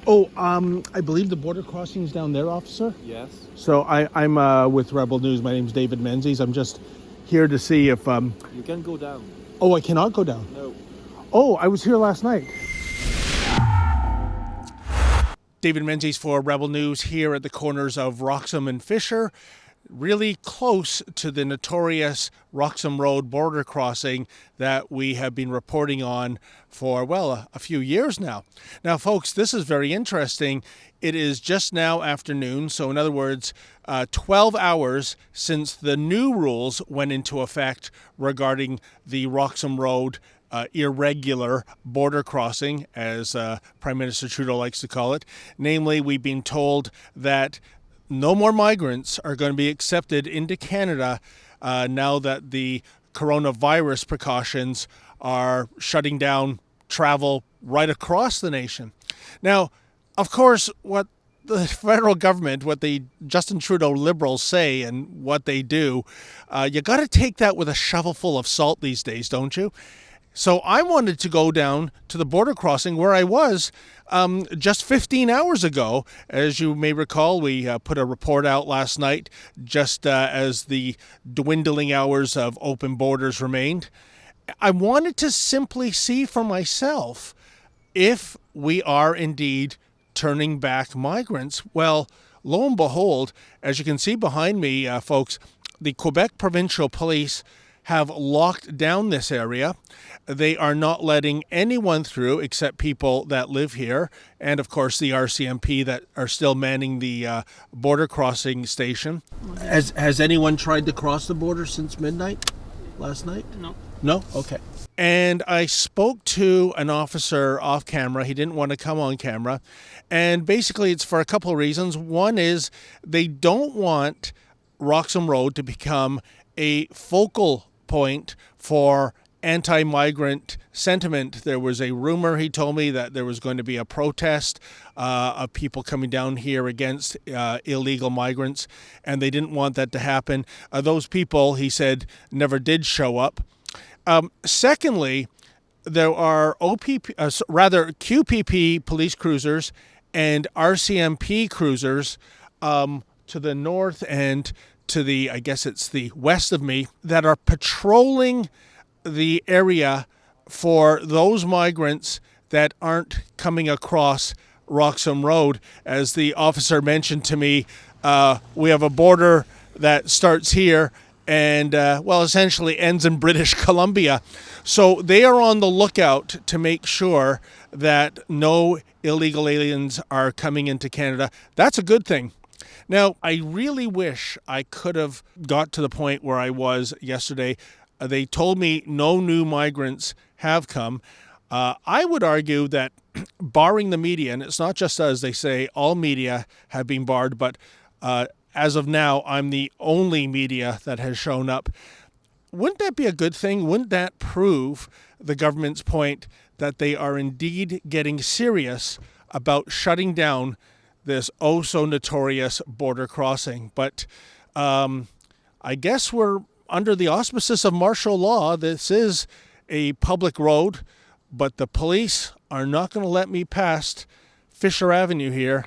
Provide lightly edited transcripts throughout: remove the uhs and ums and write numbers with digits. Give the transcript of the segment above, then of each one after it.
I believe the border crossing is down there, officer. Yes. So I'm with Rebel News. My name's David Menzies. I'm just here to see if You can go down. Oh, I cannot go down. No. Oh, I was here last night. David Menzies for Rebel News here at the corners of Roxham and Fisher, really close to the notorious Roxham Road border crossing that we have been reporting on for, well, a few years now. Now, folks, this is very interesting. It is just now afternoon, so in other words, 12 hours since the new rules went into effect regarding the Roxham Road irregular border crossing, as Prime Minister Trudeau likes to call it. Namely, we've been told that no more migrants are going to be accepted into Canada now that the coronavirus precautions are shutting down travel right across the nation. Now, of course, what the federal government, what the Justin Trudeau Liberals say and what they do, you got to take that with a shovelful of salt these days, don't you? So I wanted to go down to the border crossing where I was just 15 hours ago. As you may recall, we put a report out last night just as the dwindling hours of open borders remained. I wanted to simply see for myself if we are indeed turning back migrants. Well, lo and behold, as you can see behind me, folks, the Quebec Provincial Police have locked down this area. They are not letting anyone through except people that live here, and of course the RCMP that are still manning the border crossing station. Has anyone tried to cross the border since midnight last night? No. No? Okay. And I spoke to an officer off camera. He didn't want to come on camera. And basically it's for a couple of reasons. One is they don't want Roxham Road to become a focal point for anti-migrant sentiment. There was a rumor, he told me, that there was going to be a protest of people coming down here against illegal migrants, and they didn't want that to happen. Those people, he said, never did show up. Secondly, there are QPP police cruisers and RCMP cruisers to the north and to the, I guess it's the west of me, that are patrolling the area for those migrants that aren't coming across Roxham Road. As the officer mentioned to me, we have a border that starts here and, essentially ends in British Columbia. So they are on the lookout to make sure that no illegal aliens are coming into Canada. That's a good thing. Now, I really wish I could have got to the point where I was yesterday. They told me no new migrants have come. I would argue that barring the media, and it's not just us, they say all media have been barred, but as of now, I'm the only media that has shown up. Wouldn't that be a good thing? Wouldn't that prove the government's point that they are indeed getting serious about shutting down this oh so notorious border crossing? But I guess we're under the auspices of martial law. This is a public road, but the police are not going to let me past Fisher Avenue here.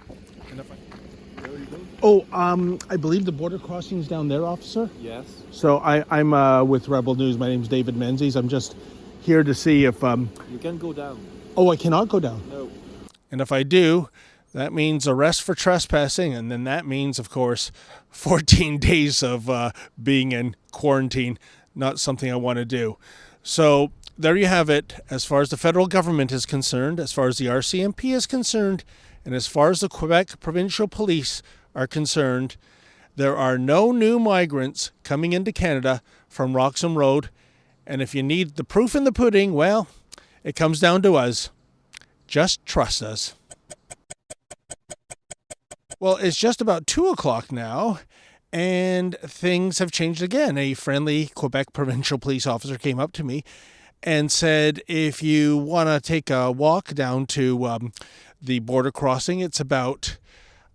I believe the border crossing is down there, officer. Yes. So I'm with Rebel News. My name's David Menzies. I'm just here to see if You can go down. Oh, I cannot go down. No. And if I do, that means arrest for trespassing, and then that means, of course, 14 days of being in quarantine. Not something I want to do. So there you have it. As far as the federal government is concerned, as far as the RCMP is concerned, and as far as the Quebec Provincial Police are concerned, there are no new migrants coming into Canada from Roxham Road. And if you need the proof in the pudding, well, it comes down to us. Just trust us. Well, it's just about 2 o'clock now, and things have changed again. A friendly Quebec Provincial Police officer came up to me and said, if you want to take a walk down to the border crossing, it's about,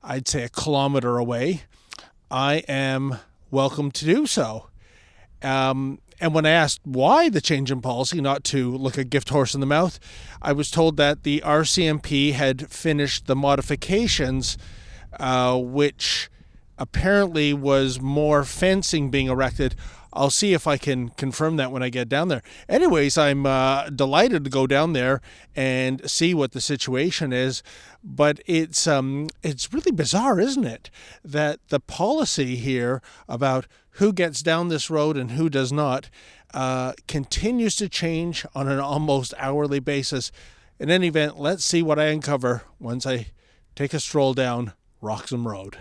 I'd say, a kilometer away. I am welcome to do so. And when I asked why the change in policy, not to look a gift horse in the mouth, I was told that the RCMP had finished the modifications, which apparently was more fencing being erected. I'll see if I can confirm that when I get down there. Anyways, I'm delighted to go down there and see what the situation is. But it's really bizarre, isn't it, that the policy here about who gets down this road and who does not continues to change on an almost hourly basis. In any event, let's see what I uncover once I take a stroll down Roxham Road.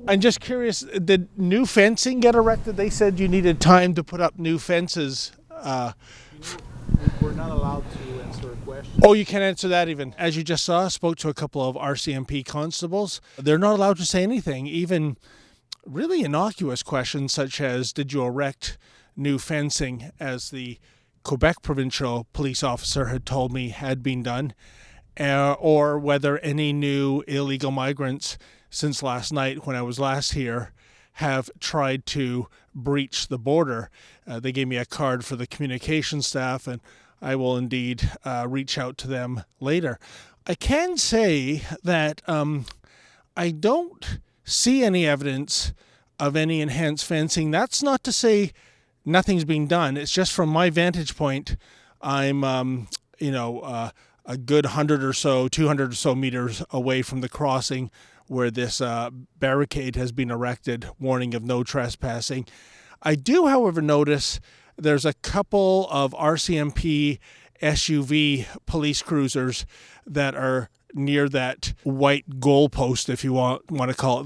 I'm just curious, did new fencing get erected? They said you needed time to put up new fences. We're not allowed to answer questions. Oh, you can't answer that even. As you just saw, I spoke to a couple of RCMP constables. They're not allowed to say anything, even really innocuous questions such as, did you erect new fencing, as the Quebec provincial police officer had told me had been done, or whether any new illegal migrants since last night when I was last here have tried to breach the border. They gave me a card for the communication staff, and I will indeed reach out to them later. I can say that I don't see any evidence of any enhanced fencing. That's not to say nothing's being done. It's just from my vantage point, I'm a good 100 or so, 200 or so meters away from the crossing where this barricade has been erected, warning of no trespassing. I do, however, notice there's a couple of RCMP SUV police cruisers that are near that white goalpost, if you want to call it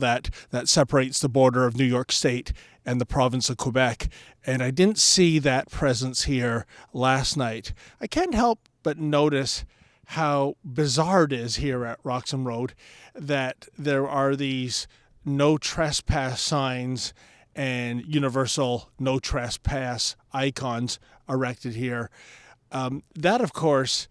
that separates the border of New York State and the province of Quebec. And I didn't see that presence here last night. I can't help but notice how bizarre it is here at Roxham Road that there are these no trespass signs and universal no trespass icons erected here. That, of course,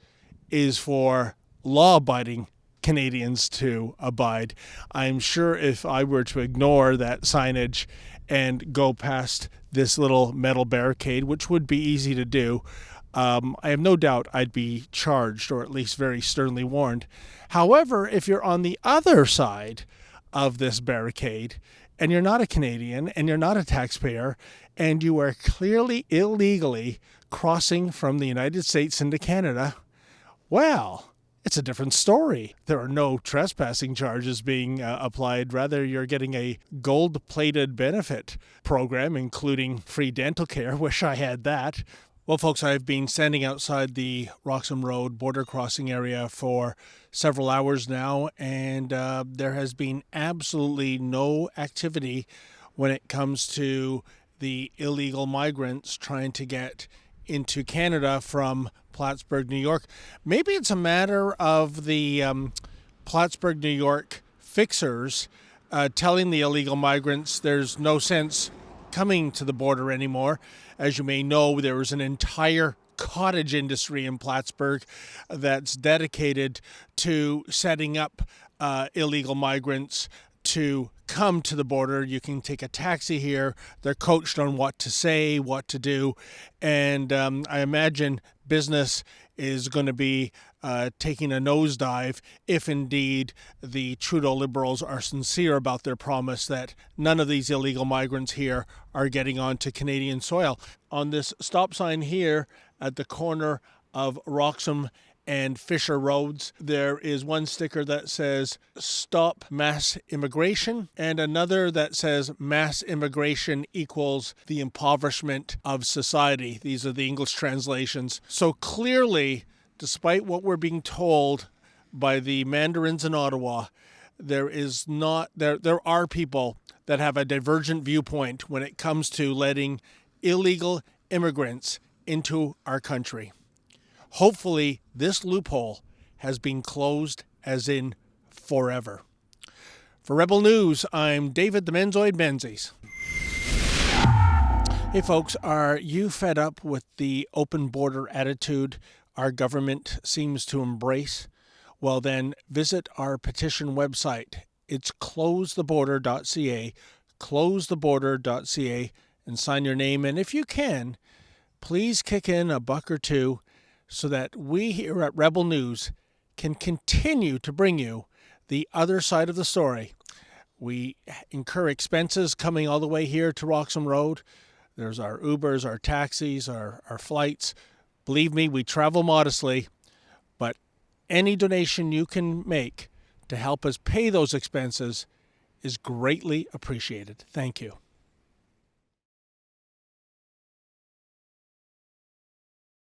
is for law-abiding Canadians to abide. I'm sure if I were to ignore that signage and go past this little metal barricade, which would be easy to do, I have no doubt I'd be charged, or at least very sternly warned. However, if you're on the other side of this barricade, and you're not a Canadian, and you're not a taxpayer, and you are clearly illegally crossing from the United States into Canada, well, it's a different story. There are no trespassing charges being applied. Rather, you're getting a gold-plated benefit program, including free dental care. Wish I had that. Well, folks, I've been standing outside the Roxham Road border crossing area for several hours now, and there has been absolutely no activity when it comes to the illegal migrants trying to get into Canada from Plattsburgh, New York. Maybe it's a matter of the Plattsburgh, New York fixers telling the illegal migrants there's no sense coming to the border anymore. As you may know, there is an entire cottage industry in Plattsburgh that's dedicated to setting up illegal migrants to come to the border. You can take a taxi here. They're coached on what to say, what to do. And I imagine business is going to be taking a nosedive if indeed the Trudeau Liberals are sincere about their promise that none of these illegal migrants here are getting onto Canadian soil. On this stop sign here at the corner of Roxham and Fisher Roads, there is one sticker that says "Stop Mass Immigration" and another that says "Mass Immigration equals the impoverishment of society." These are the English translations. So clearly, despite what we're being told by the Mandarins in Ottawa, there are people that have a divergent viewpoint when it comes to letting illegal immigrants into our country. Hopefully, this loophole has been closed, as in forever. For Rebel News, I'm David the Menzoid Menzies. Hey folks, are you fed up with the open border attitude our government seems to embrace? Well then, visit our petition website. It's closetheborder.ca, closetheborder.ca and sign your name. And if you can, please kick in a buck or two so that we here at Rebel News can continue to bring you the other side of the story. We incur expenses coming all the way here to Roxham Road. There's our Ubers, our taxis, our flights. Believe me, we travel modestly, but any donation you can make to help us pay those expenses is greatly appreciated. Thank you.